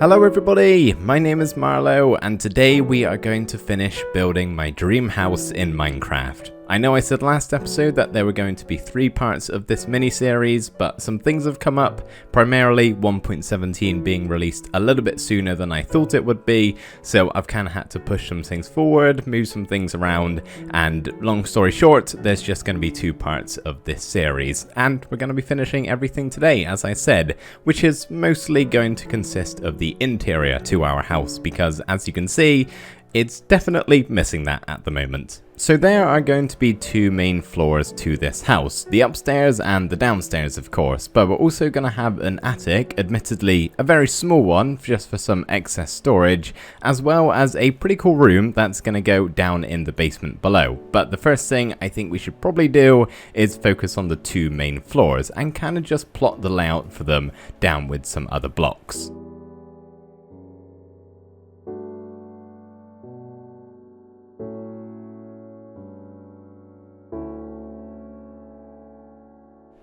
Hello everybody, my name is Marlo and today we are going to finish building my dream house in Minecraft. I know I said last episode that there were going to be 3 parts of this mini-series, but some things have come up, primarily 1.17 being released a little bit sooner than I thought it would be, so I've kind of had to push some things forward, move some things around, and long story short, there's just going to be 2 parts of this series, and we're going to be finishing everything today, as I said, which is mostly going to consist of the interior to our house, because as you can see, it's definitely missing that at the moment. So there are going to be 2 main floors to this house, the upstairs and the downstairs of course, but we're also going to have an attic, admittedly a very small one just for some excess storage, as well as a pretty cool room that's going to go down in the basement below. But the first thing I think we should probably do is focus on the 2 main floors and kind of just plot the layout for them down with some other blocks.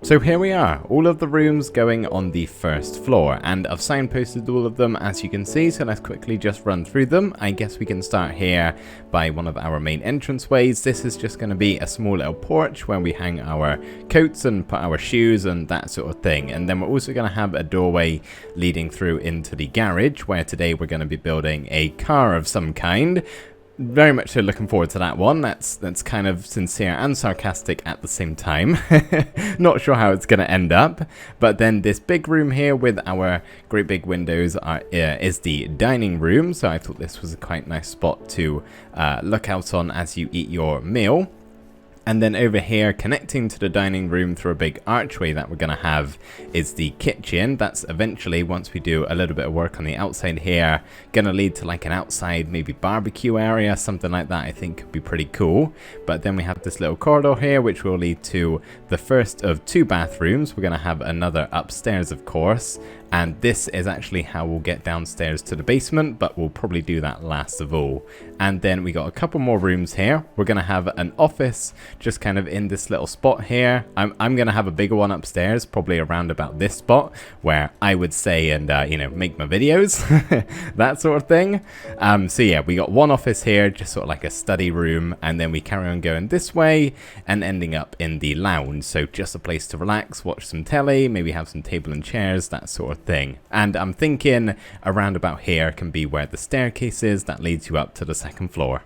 So here we are, all of the rooms going on the first floor, and I've signposted all of them as you can see, so let's quickly just run through them. I guess we can start here by one of our main entranceways. This is just going to be a small little porch where we hang our coats and put our shoes and that sort of thing, and then we're also going to have a doorway leading through into the garage, where today we're going to be building a car of some kind. Very much so looking forward to that one. That's kind of sincere and sarcastic at the same time. Not sure how it's going to end up. But then this big room here with our great big windows is the dining room. So I thought this was a quite nice spot to look out on as you eat your meal. And then over here, connecting to the dining room through a big archway that we're going to have, is the kitchen. That's eventually, once we do a little bit of work on the outside here, going to lead to like an outside maybe barbecue area, something like that I think could be pretty cool. But then we have this little corridor here, which will lead to the first of 2 bathrooms. We're going to have another upstairs, of course. And this is actually how we'll get downstairs to the basement, but we'll probably do that last of all. And then we got a couple more rooms here. We're going to have an office just kind of in this little spot here. I'm going to have a bigger one upstairs, probably around about this spot where I would say and, you know, make my videos, that sort of thing. So yeah, we got one office here, just sort of like a study room. And then we carry on going this way and ending up in the lounge. So just a place to relax, watch some telly, maybe have some table and chairs, that sort of thing. And I'm thinking around about here can be where the staircase is that leads you up to the 2nd floor.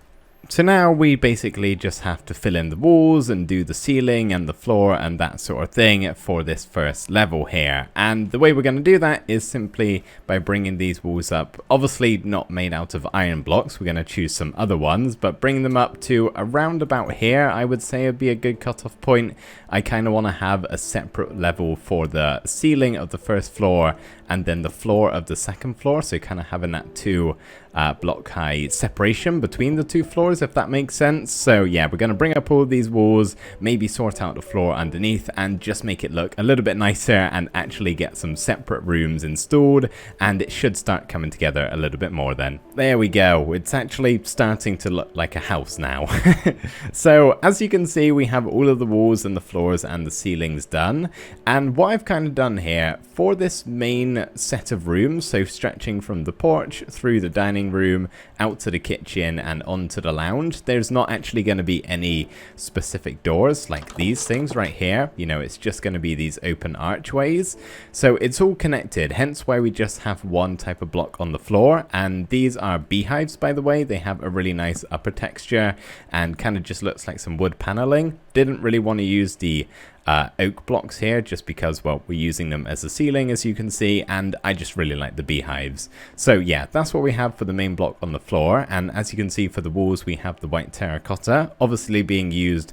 So now we basically just have to fill in the walls and do the ceiling and the floor and that sort of thing for this first level here. And the way we're going to do that is simply by bringing these walls up, obviously not made out of iron blocks, we're going to choose some other ones, but bring them up to around about here, I would say would be a good cutoff point. I kind of want to have a separate level for the ceiling of the first floor and then the floor of the 2nd floor, so kind of having that 2 block high separation between the 2 floors, if that makes sense. So yeah, we're going to bring up all of these walls, maybe sort out the floor underneath and just make it look a little bit nicer and actually get some separate rooms installed, and it should start coming together a little bit more then. There we go, it's actually starting to look like a house now. So as you can see, we have all of the walls and the floors and the ceilings done, and what I've kind of done here for this main set of rooms, so stretching from the porch through the dining room out to the kitchen and onto the lounge, there's not actually going to be any specific doors like these things right here. You know, it's just going to be these open archways, so it's all connected, hence why we just have one type of block on the floor. And these are beehives, by the way. They have a really nice upper texture and kind of just looks like some wood paneling. Didn't really want to use the oak blocks here just because, well, we're using them as a ceiling, as you can see, and I just really like the beehives. So yeah, that's what we have for the main block on the floor. And as you can see, for the walls we have the white terracotta, obviously being used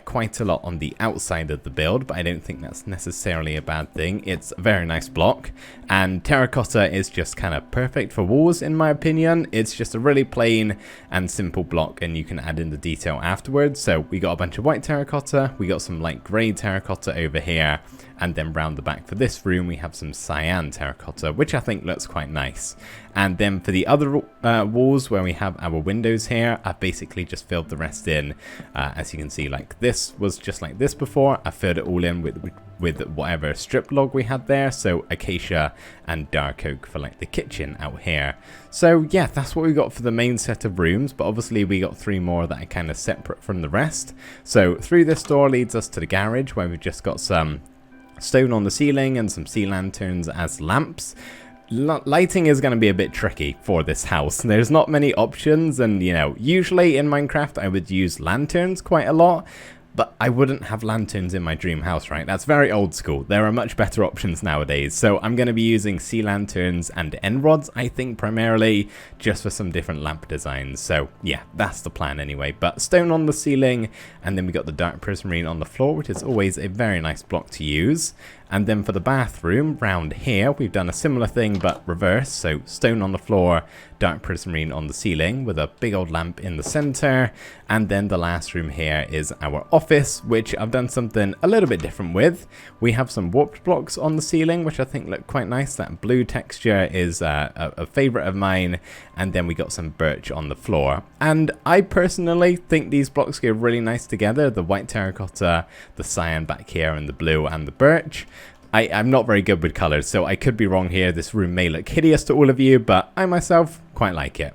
quite a lot on the outside of the build, but I don't think that's necessarily a bad thing. It's a very nice block, and terracotta is just kind of perfect for walls in my opinion. It's just a really plain and simple block, and you can add in the detail afterwards. So we got a bunch of white terracotta, we got some light grey terracotta over here, and then round the back for this room we have some cyan terracotta, which I think looks quite nice. And then for the other walls where we have our windows here, I've basically just filled the rest in. As you can see, like this was just like this before. I filled it all in with whatever strip log we had there, so acacia and dark oak for like the kitchen out here. So yeah, that's what we got for the main set of rooms, but obviously we got 3 more that are kind of separate from the rest. So through this door leads us to the garage, where we've just got some stone on the ceiling and some sea lanterns as lamps. Lighting is going to be a bit tricky for this house. There's not many options, and you know, usually in Minecraft I would use lanterns quite a lot, but I wouldn't have lanterns in my dream house, right? That's very old school. There are much better options nowadays. So I'm going to be using sea lanterns and end rods, I think, primarily, just for some different lamp designs. So yeah, that's the plan anyway. But stone on the ceiling, and then we got the dark prismarine on the floor, which is always a very nice block to use. And then for the bathroom, round here, we've done a similar thing, but reverse. So stone on the floor, dark prismarine on the ceiling with a big old lamp in the center. And then the last room here is our office, which I've done something a little bit different with. We have some warped blocks on the ceiling, which I think look quite nice. That blue texture is a favorite of mine. And then we got some birch on the floor. And I personally think these blocks go really nice together. The white terracotta, the cyan back here, and the blue and the birch. I'm not very good with colors, so I could be wrong here. This room may look hideous to all of you, but I myself quite like it.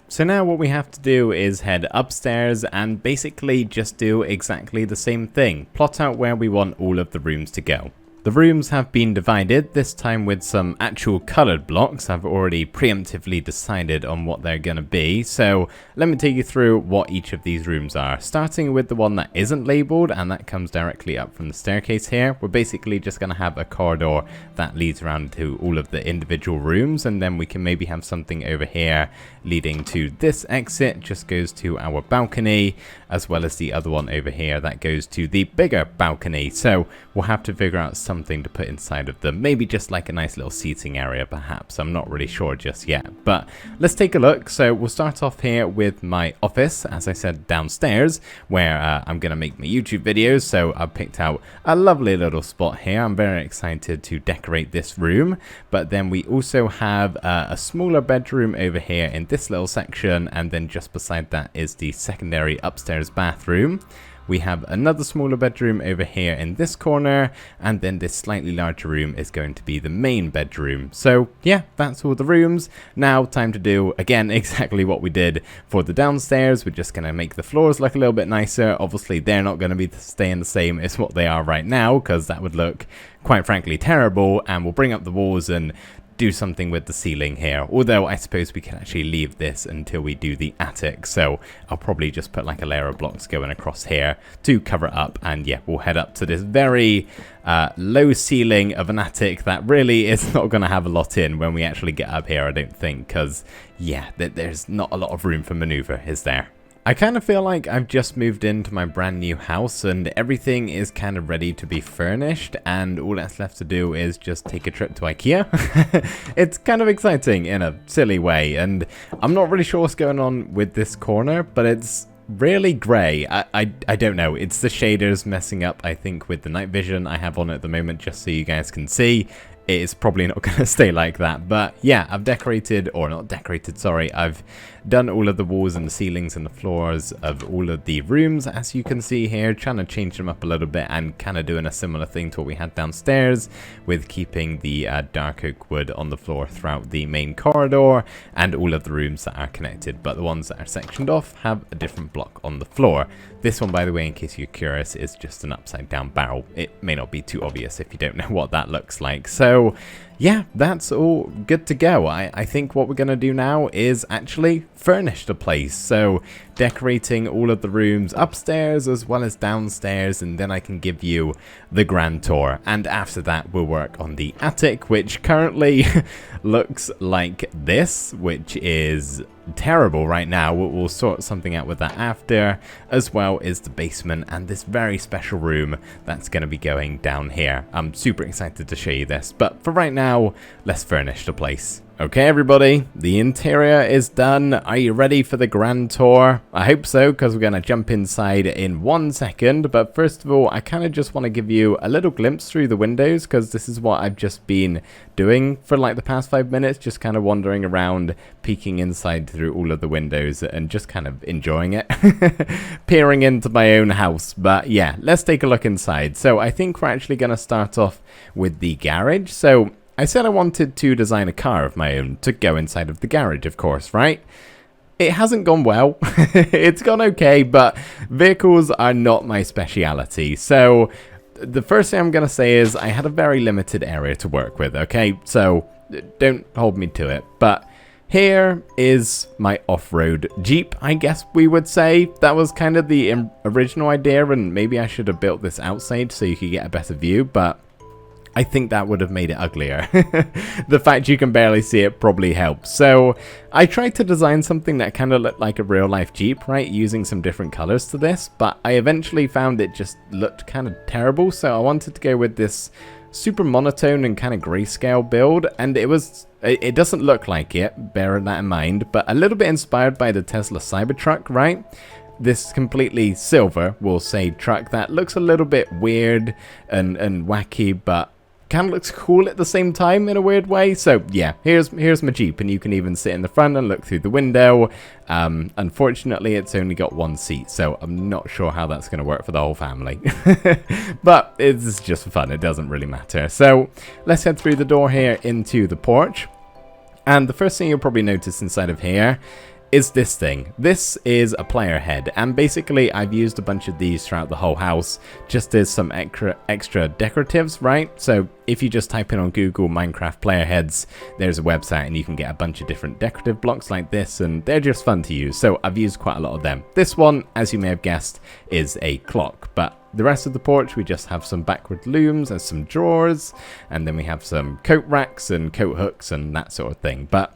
So now what we have to do is head upstairs and basically just do exactly the same thing. Plot out where we want all of the rooms to go. The rooms have been divided, this time with some actual coloured blocks. I've already preemptively decided on what they're going to be, so let me take you through what each of these rooms are. Starting with the one that isn't labelled, and that comes directly up from the staircase here. We're basically just going to have a corridor that leads around to all of the individual rooms, and then we can maybe have something over here leading to this exit, just goes to our balcony, as well as the other one over here that goes to the bigger balcony. So we'll have to figure out something to put inside of them, maybe just like a nice little seating area perhaps. I'm not really sure just yet, but let's take a look. So we'll start off here with my office, as I said, downstairs, where I'm gonna make my YouTube videos. So I've picked out a lovely little spot here. I'm very excited to decorate this room, but then we also have a smaller bedroom over here in this little section, and then just beside that is the secondary upstairs bathroom. We have another smaller bedroom over here in this corner, and then this slightly larger room is going to be the main bedroom. So yeah, that's all the rooms. Now time to do, again, exactly what we did for the downstairs. We're just going to make the floors look a little bit nicer. Obviously, they're not going to be staying the same as what they are right now, because that would look, quite frankly, terrible, and we'll bring up the walls and do something with the ceiling here, although I suppose we can actually leave this until we do the attic. So I'll probably just put like a layer of blocks going across here to cover it up, and yeah, we'll head up to this very low ceiling of an attic that really is not going to have a lot in when we actually get up here, I don't think, because yeah, there's not a lot of room for maneuver, is there? I kind of feel like I've just moved into my brand new house and everything is kind of ready to be furnished, and all that's left to do is just take a trip to IKEA. It's kind of exciting in a silly way, and I'm not really sure what's going on with this corner, but it's really grey. I don't know. It's the shaders messing up, I think, with the night vision I have on at the moment, just so you guys can see. It's probably not going to stay like that, but yeah, I've decorated, or not decorated, sorry, I've done all of the walls and the ceilings and the floors of all of the rooms, as you can see here, trying to change them up a little bit and kind of doing a similar thing to what we had downstairs, with keeping the dark oak wood on the floor throughout the main corridor, and all of the rooms that are connected, but the ones that are sectioned off have a different block on the floor. This one, by the way, in case you're curious, is just an upside down barrel. It may not be too obvious if you don't know what that looks like. So yeah, that's all good to go. I think what we're going to do now is actually furnish the place. So decorating all of the rooms upstairs as well as downstairs, and then I can give you the grand tour. And after that, we'll work on the attic, which currently looks like this, which is terrible right now. We'll sort something out with that after, as well as the basement and this very special room that's going to be going down here. I'm super excited to show you this, but for right now, let's furnish the place. Okay everybody, the interior is done. Are you ready for the grand tour? I hope so, because we're going to jump inside in 1 second. But first of all, I kind of just want to give you a little glimpse through the windows, because this is what I've just been doing for like the past 5 minutes. Just kind of wandering around, peeking inside through all of the windows and just kind of enjoying it. Peering into my own house. But yeah, let's take a look inside. So I think we're actually going to start off with the garage. So I said I wanted to design a car of my own to go inside of the garage, of course, right? It hasn't gone well. It's gone okay, but vehicles are not my speciality. So the first thing I'm going to say is I had a very limited area to work with, okay? So don't hold me to it. But here is my off-road Jeep, I guess we would say. That was kind of the original idea, and maybe I should have built this outside so you could get a better view, but I think that would have made it uglier. The fact you can barely see it probably helps. So I tried to design something that kind of looked like a real life Jeep, right? Using some different colors to this, but I eventually found it just looked kind of terrible. So I wanted to go with this super monotone and kind of grayscale build, and it doesn't look like it, bear that in mind, but a little bit inspired by the Tesla Cybertruck, right? This completely silver, we'll say, truck that looks a little bit weird and wacky, but kind of looks cool at the same time in a weird way. So yeah, here's my Jeep, and you can even sit in the front and look through the window. Unfortunately, it's only got 1 seat, so I'm not sure how that's going to work for the whole family. But it's just for fun, it doesn't really matter. So let's head through the door here into the porch. And the first thing you'll probably notice inside of here is this thing. This is a player head, and basically I've used a bunch of these throughout the whole house just as some extra decoratives, right? So if you just type in on Google Minecraft player heads, there's a website and you can get a bunch of different decorative blocks like this, and they're just fun to use. So I've used quite a lot of them. This one, as you may have guessed, is a clock, but the rest of the porch, we just have some backward looms and some drawers, and then we have some coat racks and coat hooks and that sort of thing. But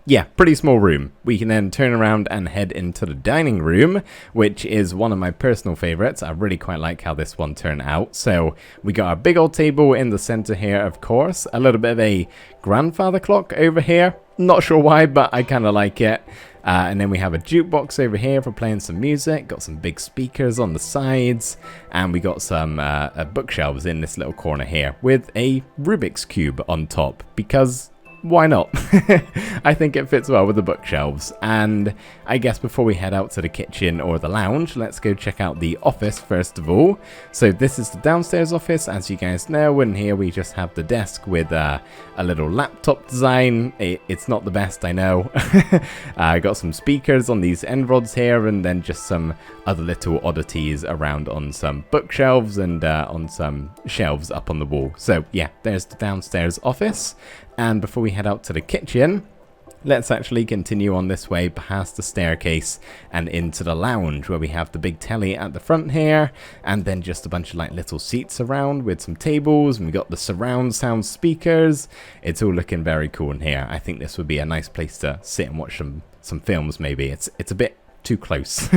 yeah, pretty small room. We can then turn around and head into the dining room, which is one of my personal favorites. I really quite like how this one turned out. So we got our big old table in the center here, of course. A little bit of a grandfather clock over here. Not sure why, but I kind of like it. And then we have a jukebox over here for playing some music. Got some big speakers on the sides. And we got some bookshelves in this little corner here with a Rubik's Cube on top, because why not? I think it fits well with the bookshelves. And I guess before we head out to the kitchen or the lounge, let's go check out the office first of all. So this is the downstairs office, as you guys know, and here we just have the desk with a little laptop design. It's not the best, I know. I got some speakers on these end rods here, and then just some other little oddities around on some bookshelves and on some shelves up on the wall. So yeah, there's the downstairs office. And before we head out to the kitchen, let's actually continue on this way past the staircase and into the lounge, where we have the big telly at the front here, and then just a bunch of like little seats around with some tables, and we got the surround sound speakers. It's all looking very cool in here. I think this would be a nice place to sit and watch some films maybe. It's a bit too close.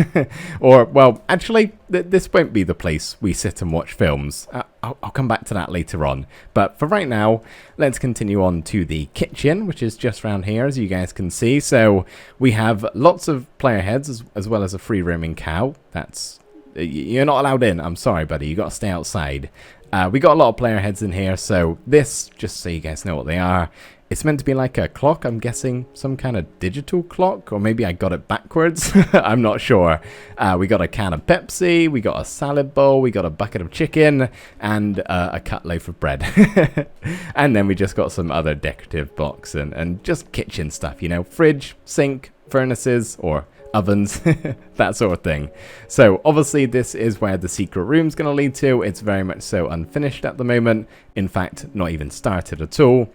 Or, well, actually, this won't be the place we sit and watch films. I'll come back to that later on. But for right now, let's continue on to the kitchen, which is just around here, as you guys can see. So we have lots of player heads, as well as a free roaming cow. You're not allowed in. I'm sorry, buddy. You got to stay outside. We got a lot of player heads in here. So this, just so you guys know what they are, it's meant to be like a clock. I'm guessing some kind of digital clock, or maybe I got it backwards. I'm not sure. We got a can of Pepsi, we got a salad bowl, we got a bucket of chicken, and a cut loaf of bread. And then we just got some other decorative blocks and just kitchen stuff, you know, fridge, sink, furnaces, or ovens, that sort of thing. So obviously this is where the secret room's going to lead to. It's very much so unfinished at the moment. In fact, not even started at all.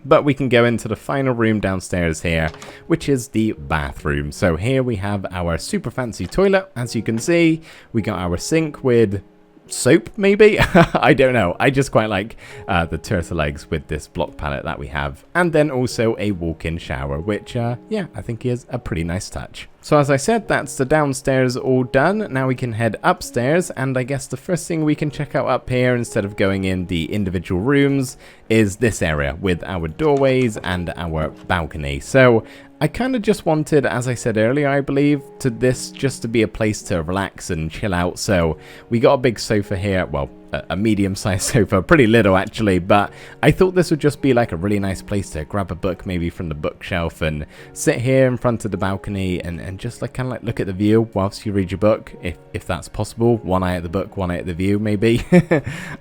But we can go into the final room downstairs here, which is the bathroom. So here we have our super fancy toilet. As you can see, we got our sink with soap, maybe? I don't know. I just quite like the turtle eggs with this block palette that we have. And then also a walk-in shower, which, yeah, I think is a pretty nice touch. So as I said, that's the downstairs all done. Now we can head upstairs, and I guess the first thing we can check out up here, instead of going in the individual rooms, is this area with our doorways and our balcony. So I kind of just wanted, as I said earlier, I believe, to this just to be a place to relax and chill out. So we got a big sofa here, well, a medium-sized sofa, pretty little actually, but I thought this would just be like a really nice place to grab a book maybe from the bookshelf and sit here in front of the balcony and just like kind of like look at the view whilst you read your book, if that's possible. One eye at the book, one eye at the view maybe.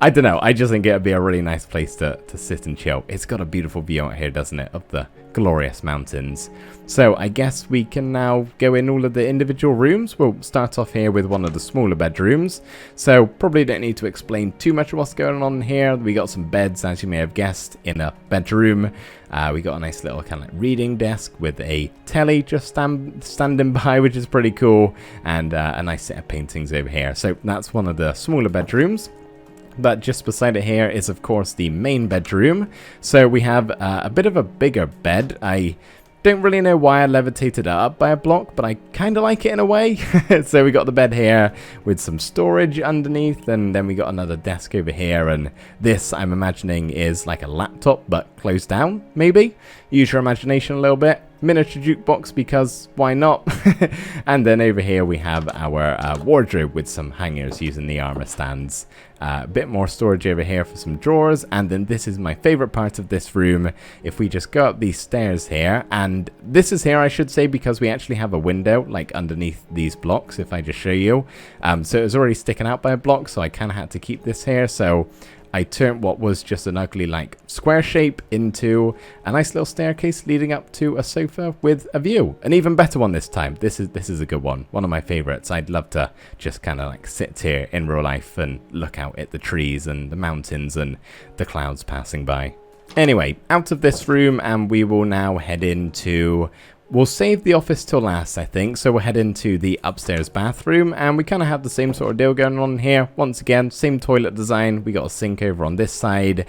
I don't know, I just think it would be a really nice place to sit and chill. It's got a beautiful view out here, doesn't it, of the glorious mountains. So I guess we can now go in all of the individual rooms. We'll start off here with one of the smaller bedrooms. So probably don't need to explain too much of what's going on here. We got some beds, as you may have guessed, in a bedroom. We got a nice little kind of like reading desk with a telly just standing by, which is pretty cool, and a nice set of paintings over here. So that's one of the smaller bedrooms. But just beside it here is, of course, the main bedroom. So we have a bit of a bigger bed. I don't really know why I levitated it up by a block, but I kind of like it in a way. So we got the bed here with some storage underneath, and then we got another desk over here, and this, I'm imagining, is like a laptop, but closed down, maybe? Use your imagination a little bit. Miniature jukebox, because why not? And then over here we have our wardrobe with some hangers using the armor stands. A bit more storage over here for some drawers, and then this is my favorite part of this room. If we just go up these stairs here, and this is here I should say because we actually have a window like underneath these blocks, if I just show you. So it was already sticking out by a block, so I kind of had to keep this here. So I turned what was just an ugly like square shape into a nice little staircase leading up to a sofa with a view. An even better one this time. This is a good one. One of my favorites. I'd love to just kind of like sit here in real life and look out at the trees and the mountains and the clouds passing by. Anyway, out of this room, and we will now head into... We'll save the office till last, I think, so we'll head into the upstairs bathroom, and we kind of have the same sort of deal going on here. Once again, same toilet design. We got a sink over on this side.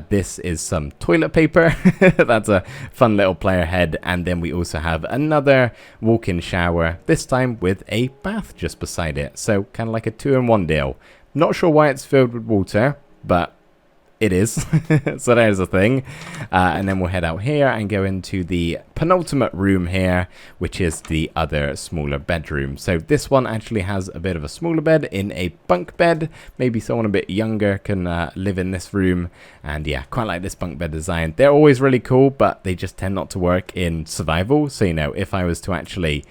This is some toilet paper. That's a fun little player head. And then we also have another walk-in shower, this time with a bath just beside it. So kind of like a 2-in-1 deal. Not sure why it's filled with water, but it is. So there's a thing. And then we'll head out here and go into the penultimate room here, which is the other smaller bedroom. So this one actually has a bit of a smaller bed in a bunk bed. Maybe someone a bit younger can live in this room. And yeah, quite like this bunk bed design. They're always really cool, but they just tend not to work in survival. So, you know, if I was to actually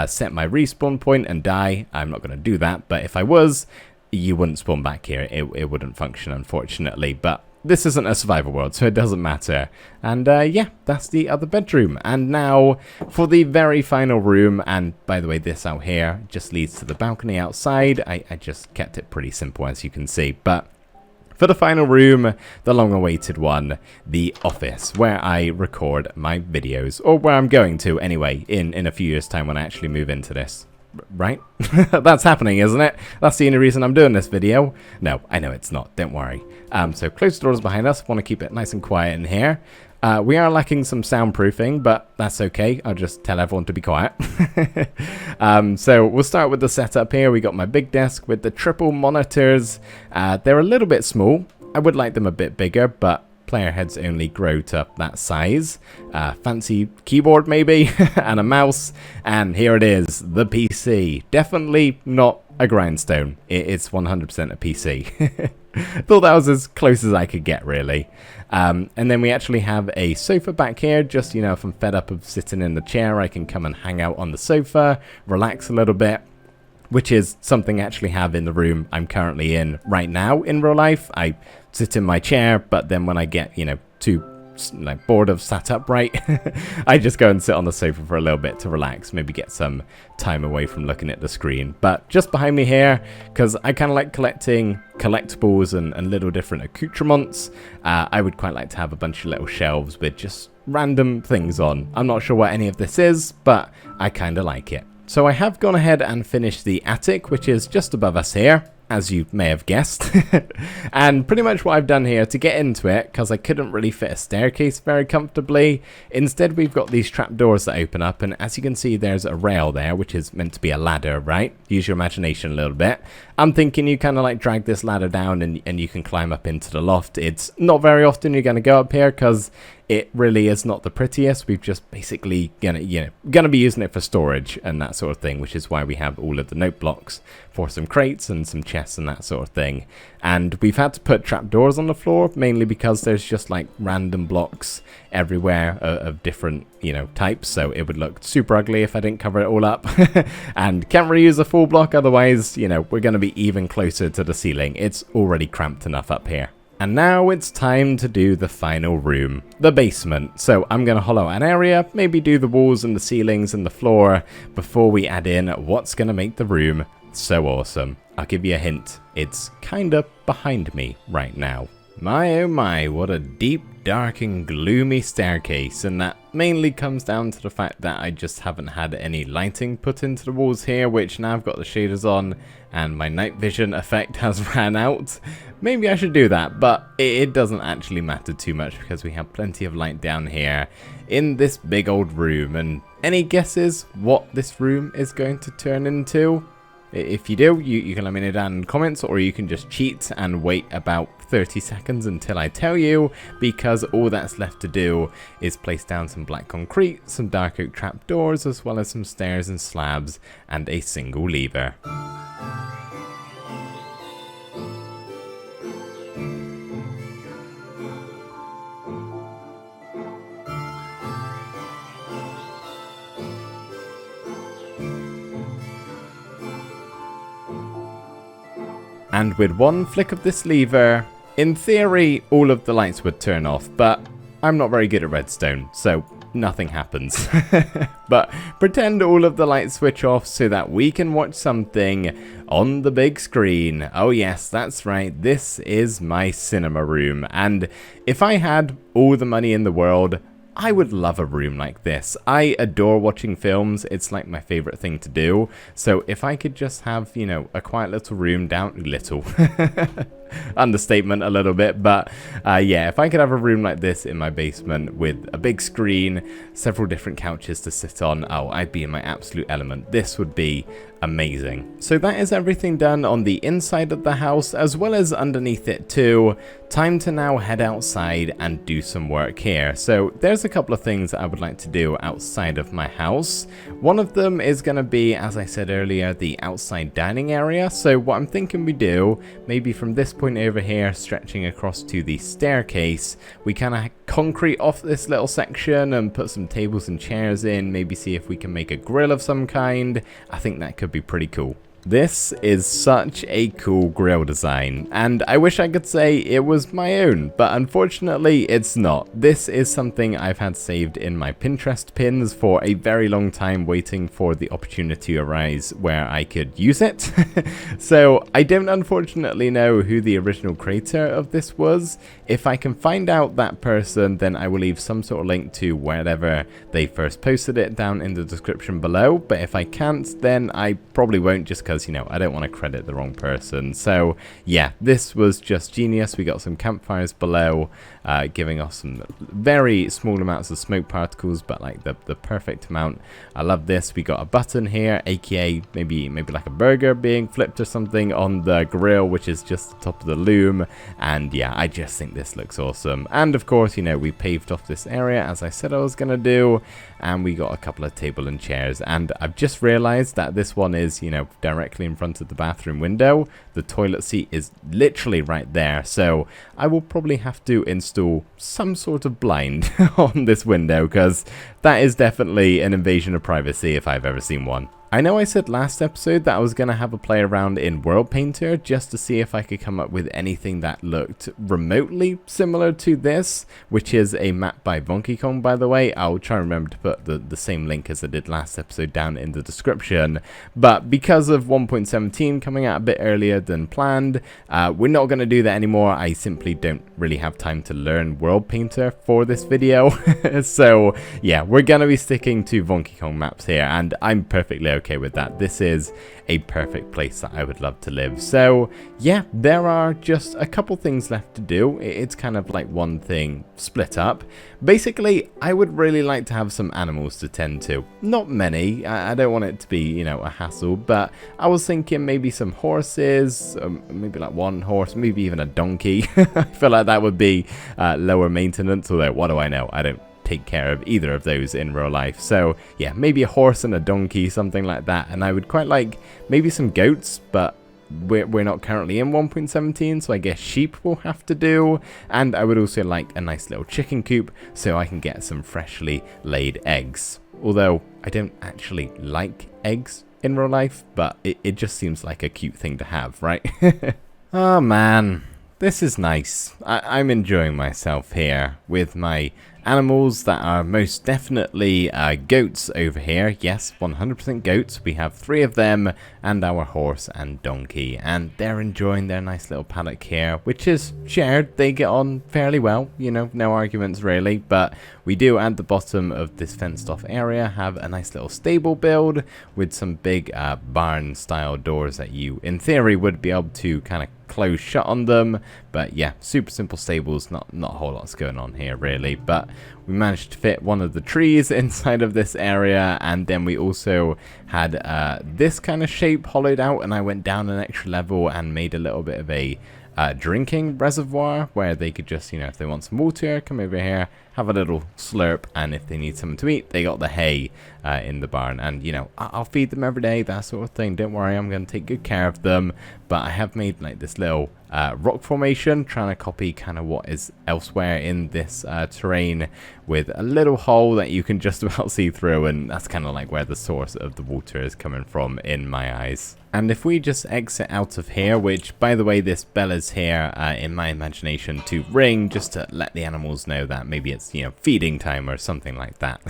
set my respawn point and die, I'm not going to do that. But if I was, you wouldn't spawn back here. It wouldn't function, unfortunately. But this isn't a survival world, so it doesn't matter. And yeah, that's the other bedroom. And now for the very final room. And by the way, this out here just leads to the balcony outside. I just kept it pretty simple, as you can see. But for the final room, the long-awaited one, the office, where I record my videos, or where I'm going to anyway, in a few years' time when I actually move into this. Right? That's happening, isn't it? That's the only reason I'm doing this video. No, I know it's not. Don't worry. So close the doors behind us. Want to keep it nice and quiet in here. We are lacking some soundproofing, but that's okay. I'll just tell everyone to be quiet. So we'll start with the setup here. We got my big desk with the triple monitors. They're a little bit small. I would like them a bit bigger, but player heads only grow to that size. Fancy keyboard maybe, and a mouse, and here it is, the PC. Definitely not a grindstone. It's 100% a PC. Thought that was as close as I could get, really. And then we actually have a sofa back here. Just, you know, if I'm fed up of sitting in the chair, I can come and hang out on the sofa, relax a little bit, which is something I actually have in the room I'm currently in right now in real life. I sit in my chair, but then when I get, you know, too like bored of sat upright, I just go and sit on the sofa for a little bit to relax, maybe get some time away from looking at the screen. But just behind me here, because I kind of like collecting collectibles and little different accoutrements, I would quite like to have a bunch of little shelves with just random things on. I'm not sure what any of this is, but I kind of like it. So I have gone ahead and finished the attic, which is just above us here. as you may have guessed. And pretty much what I've done here to get into it, because I couldn't really fit a staircase very comfortably, instead we've got these trapdoors that open up, and as you can see there's a rail there which is meant to be a ladder, right? Use your imagination a little bit. I'm thinking you kind of like drag this ladder down and you can climb up into the loft. It's not very often you're going to go up here because it really is not the prettiest. We've just basically gonna be using it for storage and that sort of thing, which is why we have all of the note blocks for some crates and some chests and that sort of thing. And we've had to put trapdoors on the floor mainly because there's just like random blocks everywhere of different types, so it would look super ugly if I didn't cover it all up. And can't reuse a full block, otherwise we're gonna be even closer to the ceiling. It's already cramped enough up here. And now it's time to do the final room, the basement. So I'm going to hollow out an area, maybe do the walls and the ceilings and the floor before we add in what's going to make the room so awesome. I'll give you a hint, it's kind of behind me right now. My oh my, what a deep, dark and gloomy staircase, and that mainly comes down to the fact that I just haven't had any lighting put into the walls here, which now I've got the shaders on and my night vision effect has ran out. Maybe I should do that, but it doesn't actually matter too much because we have plenty of light down here in this big old room. And any guesses what this room is going to turn into? If you do, you can let me know down in the comments, or you can just cheat and wait about 30 seconds until I tell you, because all that's left to do is place down some black concrete, some dark oak trapdoors, as well as some stairs and slabs, and a single lever. And with one flick of this lever, in theory, all of the lights would turn off, but I'm not very good at redstone, so nothing happens. But pretend all of the lights switch off so that we can watch something on the big screen. Oh yes, that's right, this is my cinema room, and if I had all the money in the world, I would love a room like this. I adore watching films, it's like my favorite thing to do. So if I could just have, a quiet little room down, understatement a little bit, but yeah, if I could have a room like this in my basement with a big screen, several different couches to sit on, oh, I'd be in my absolute element. This would be amazing. So that is everything done on the inside of the house as well as underneath it too. Time to now head outside and do some work here. So there's a couple of things that I would like to do outside of my house. One of them is going to be, as I said earlier, the outside dining area. So what I'm thinking we do, maybe from this point over here stretching across to the staircase, we kind of concrete off this little section and put some tables and chairs in, maybe see if we can make a grill of some kind. I think that could be pretty cool. This is such a cool grill design, and I wish I could say it was my own, but unfortunately it's not. This is something I've had saved in my Pinterest pins for a very long time, waiting for the opportunity to arise where I could use it. So I don't unfortunately know who the original creator of this was. If I can find out that person, then I will leave some sort of link to wherever they first posted it down in the description below, but if I can't, then I probably won't, just because I don't want to credit the wrong person. So yeah, this was just genius. We got some campfires below, giving us some very small amounts of smoke particles, but like the perfect amount. I love this. We got a button here, aka maybe like a burger being flipped or something on the grill, which is just the top of the loom. And yeah, I just think this looks awesome. And of course, we paved off this area as I said I was gonna do, and we got a couple of table and chairs. And I've just realized that this one is directly in front of the bathroom window. The toilet seat is literally right there, so I will probably have to install some sort of blind on this window, because that is definitely an invasion of privacy if I've ever seen one. I know I said last episode that I was going to have a play around in World Painter just to see if I could come up with anything that looked remotely similar to this, which is a map by Donkey Kong, by the way. I'll try and remember to put the same link as I did last episode down in the description. But because of 1.17 coming out a bit earlier than planned, we're not going to do that anymore. I simply don't really have time to learn World Painter for this video. So yeah, we're going to be sticking to Donkey Kong maps here, and I'm perfectly okay with that. This is a perfect place that I would love to live. So yeah, there are just a couple things left to do. It's kind of like one thing split up. Basically, I would really like to have some animals to tend to. Not many. I don't want it to be, you know, a hassle, but I was thinking maybe some horses, maybe like one horse, maybe even a donkey. I feel like that would be lower maintenance, although what do I know? I don't take care of either of those in real life. So yeah, maybe a horse and a donkey, something like that. And I would quite like maybe some goats, but we're not currently in 1.17, so I guess sheep will have to do. And I would also like a nice little chicken coop so I can get some freshly laid eggs. Although I don't actually like eggs in real life, but it just seems like a cute thing to have, right? Oh man, this is nice. I'm enjoying myself here with my animals that are most definitely goats over here. Yes, 100% goats. We have 3 of them and our horse and donkey, and they're enjoying their nice little paddock here, which is shared. They get on fairly well, you know, no arguments really. But we do at the bottom of this fenced off area have a nice little stable build with some big barn style doors that you in theory would be able to kind of close shut on them. But yeah, super simple stables, not a whole lot's going on here really. But we managed to fit one of the trees inside of this area, and then we also had this kind of shape hollowed out, and I went down an extra level and made a little bit of a drinking reservoir where they could just, you know, if they want some water, come over here, have a little slurp, and if they need something to eat, they got the hay in the barn, and you know, I'll feed them every day, that sort of thing. Don't worry, I'm going to take good care of them. But I have made like this little rock formation, trying to copy kind of what is elsewhere in this terrain, with a little hole that you can just about see through, and that's kind of like where the source of the water is coming from in my eyes. And if we just exit out of here, which by the way, this bell is here in my imagination to ring just to let the animals know that maybe it's, you know, feeding time or something like that.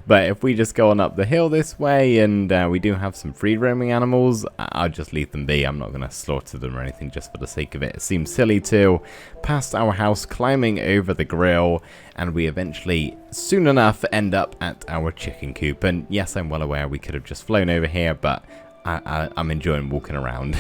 But if we just go on up the hill this way, and we do have some free roaming animals, I'll just leave them be. I'm not going to slaughter them or anything just for the sake of it. It seems silly to. Past our house, climbing over the grill, and we eventually soon enough end up at our chicken coop. And yes, I'm well aware we could have just flown over here, but I'm enjoying walking around.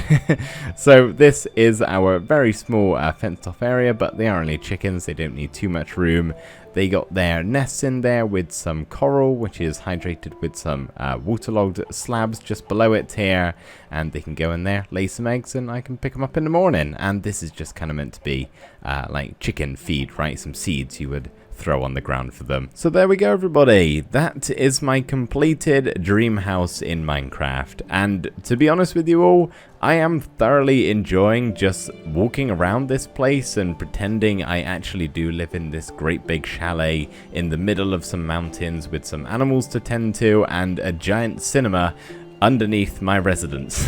So this is our very small fenced off area, but they are only chickens, they don't need too much room. They got their nests in there with some coral, which is hydrated with some waterlogged slabs just below it here, and they can go in there, lay some eggs, and I can pick them up in the morning. And this is just kind of meant to be like chicken feed, right? Some seeds you would throw on the ground for them. So there we go, everybody. That is my completed dream house in Minecraft, and to be honest with you all, I am thoroughly enjoying just walking around this place and pretending I actually do live in this great big chalet in the middle of some mountains with some animals to tend to and a giant cinema underneath my residence.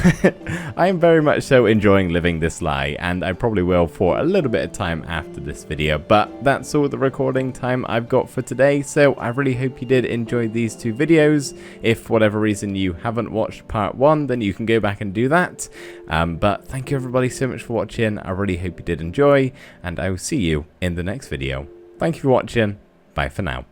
I am very much so enjoying living this lie, and I probably will for a little bit of time after this video, but that's all the recording time I've got for today. So I really hope you did enjoy these 2 videos. If for whatever reason you haven't watched part 1, then you can go back and do that. But thank you everybody so much for watching. I really hope you did enjoy, and I will see you in the next video. Thank you for watching. Bye for now.